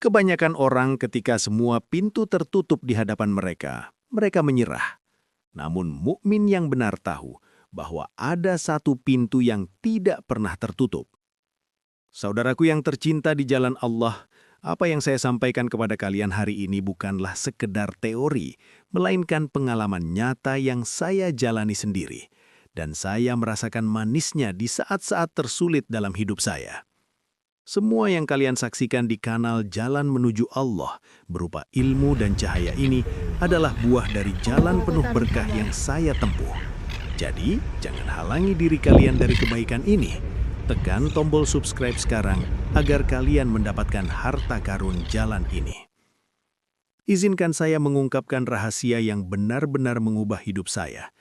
Kebanyakan orang ketika semua pintu tertutup di hadapan mereka, mereka menyerah. Namun mukmin yang benar tahu bahwa ada satu pintu yang tidak pernah tertutup. Saudaraku yang tercinta di jalan Allah, apa yang saya sampaikan kepada kalian hari ini bukanlah sekedar teori, melainkan pengalaman nyata yang saya jalani sendiri. Dan saya merasakan manisnya di saat-saat tersulit dalam hidup saya. Semua yang kalian saksikan di kanal Jalan Menuju Allah berupa ilmu dan cahaya ini adalah buah dari jalan penuh berkah yang saya tempuh. Jadi, jangan halangi diri kalian dari kebaikan ini. Tekan tombol subscribe sekarang agar kalian mendapatkan harta karun jalan ini. Izinkan saya mengungkapkan rahasia yang benar-benar mengubah hidup saya.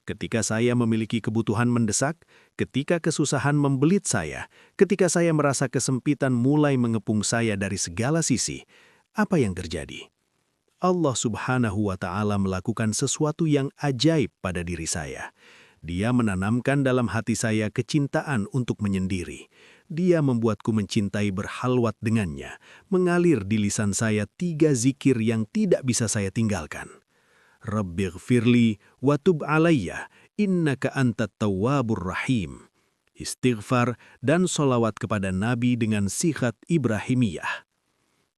Ketika saya memiliki kebutuhan mendesak, ketika kesusahan membelit saya, ketika saya merasa kesempitan mulai mengepung saya dari segala sisi, apa yang terjadi? Allah Subhanahu wa Ta'ala melakukan sesuatu yang ajaib pada diri saya. Dia menanamkan dalam hati saya kecintaan untuk menyendiri. Dia membuatku mencintai berhalwat dengannya, mengalir di lisan saya 3 zikir yang tidak bisa saya tinggalkan. Rabbighfirli wa tub alayya innaka antat tawwabur rahim. Istighfar dan solawat kepada Nabi dengan sikhat Ibrahimiyah.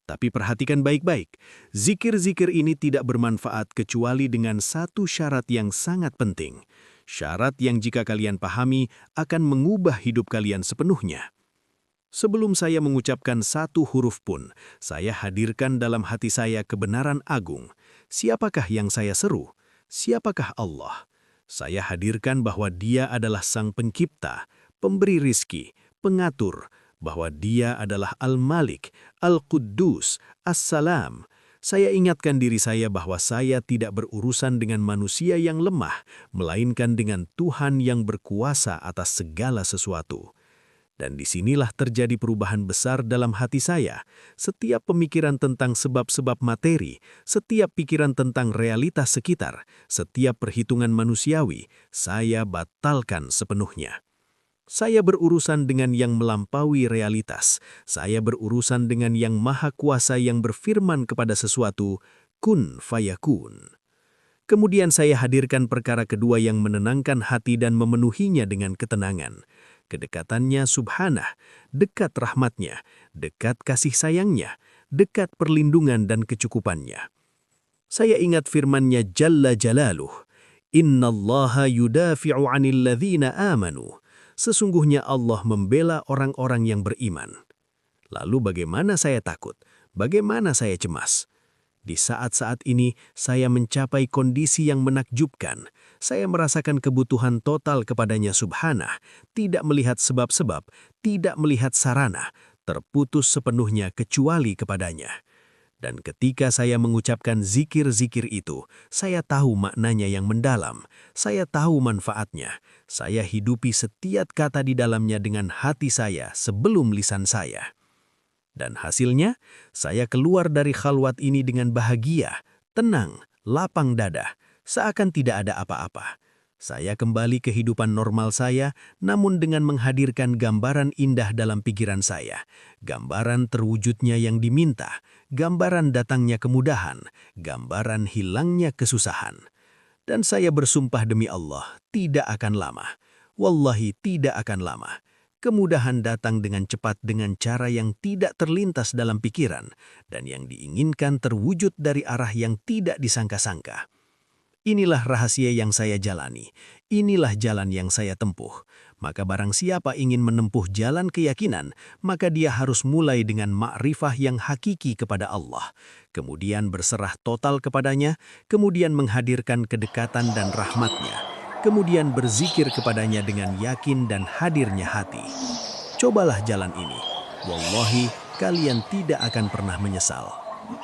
Tapi perhatikan baik-baik, zikir-zikir ini tidak bermanfaat kecuali dengan satu syarat yang sangat penting. Syarat yang jika kalian pahami akan mengubah hidup kalian sepenuhnya. Sebelum saya mengucapkan satu huruf pun, saya hadirkan dalam hati saya kebenaran agung. Siapakah yang saya seru? Siapakah Allah? Saya hadirkan bahwa Dia adalah Sang Pencipta, pemberi rizki, pengatur, bahwa Dia adalah Al-Malik, Al-Quddus, As-Salam. Saya ingatkan diri saya bahwa saya tidak berurusan dengan manusia yang lemah, melainkan dengan Tuhan yang berkuasa atas segala sesuatu. Dan disinilah terjadi perubahan besar dalam hati saya. Setiap pemikiran tentang sebab-sebab materi, setiap pikiran tentang realitas sekitar, setiap perhitungan manusiawi, saya batalkan sepenuhnya. Saya berurusan dengan yang melampaui realitas. Saya berurusan dengan yang maha kuasa yang berfirman kepada sesuatu, kun fayakun. Kemudian saya hadirkan perkara kedua yang menenangkan hati dan memenuhinya dengan ketenangan. Kedekatannya subhanah, dekat rahmatnya, dekat kasih sayangnya, dekat perlindungan dan kecukupannya. Saya ingat firman-Nya Jalla Jalaluh, Innallaha yudafi'u 'anil ladzina amanu. Sesungguhnya Allah membela orang-orang yang beriman. Lalu bagaimana saya takut? Bagaimana saya cemas? Di saat-saat ini, saya mencapai kondisi yang menakjubkan. Saya merasakan kebutuhan total kepadanya subhanah, tidak melihat sebab-sebab, tidak melihat sarana, terputus sepenuhnya kecuali kepadanya. Dan ketika saya mengucapkan zikir-zikir itu, saya tahu maknanya yang mendalam, saya tahu manfaatnya, saya hidupi setiap kata di dalamnya dengan hati saya sebelum lisan saya. Dan hasilnya, saya keluar dari khalwat ini dengan bahagia, tenang, lapang dada, seakan tidak ada apa-apa. Saya kembali kehidupan normal saya, namun dengan menghadirkan gambaran indah dalam pikiran saya. Gambaran terwujudnya yang diminta, gambaran datangnya kemudahan, gambaran hilangnya kesusahan. Dan saya bersumpah demi Allah, tidak akan lama. Wallahi tidak akan lama. Kemudahan datang dengan cepat dengan cara yang tidak terlintas dalam pikiran, dan yang diinginkan terwujud dari arah yang tidak disangka-sangka. Inilah rahasia yang saya jalani, inilah jalan yang saya tempuh. Maka barang siapa ingin menempuh jalan keyakinan, maka dia harus mulai dengan ma'rifah yang hakiki kepada Allah, kemudian berserah total kepadanya, kemudian menghadirkan kedekatan dan rahmatnya, kemudian berzikir kepadanya dengan yakin dan hadirnya hati. Cobalah jalan ini. Wallahi, kalian tidak akan pernah menyesal.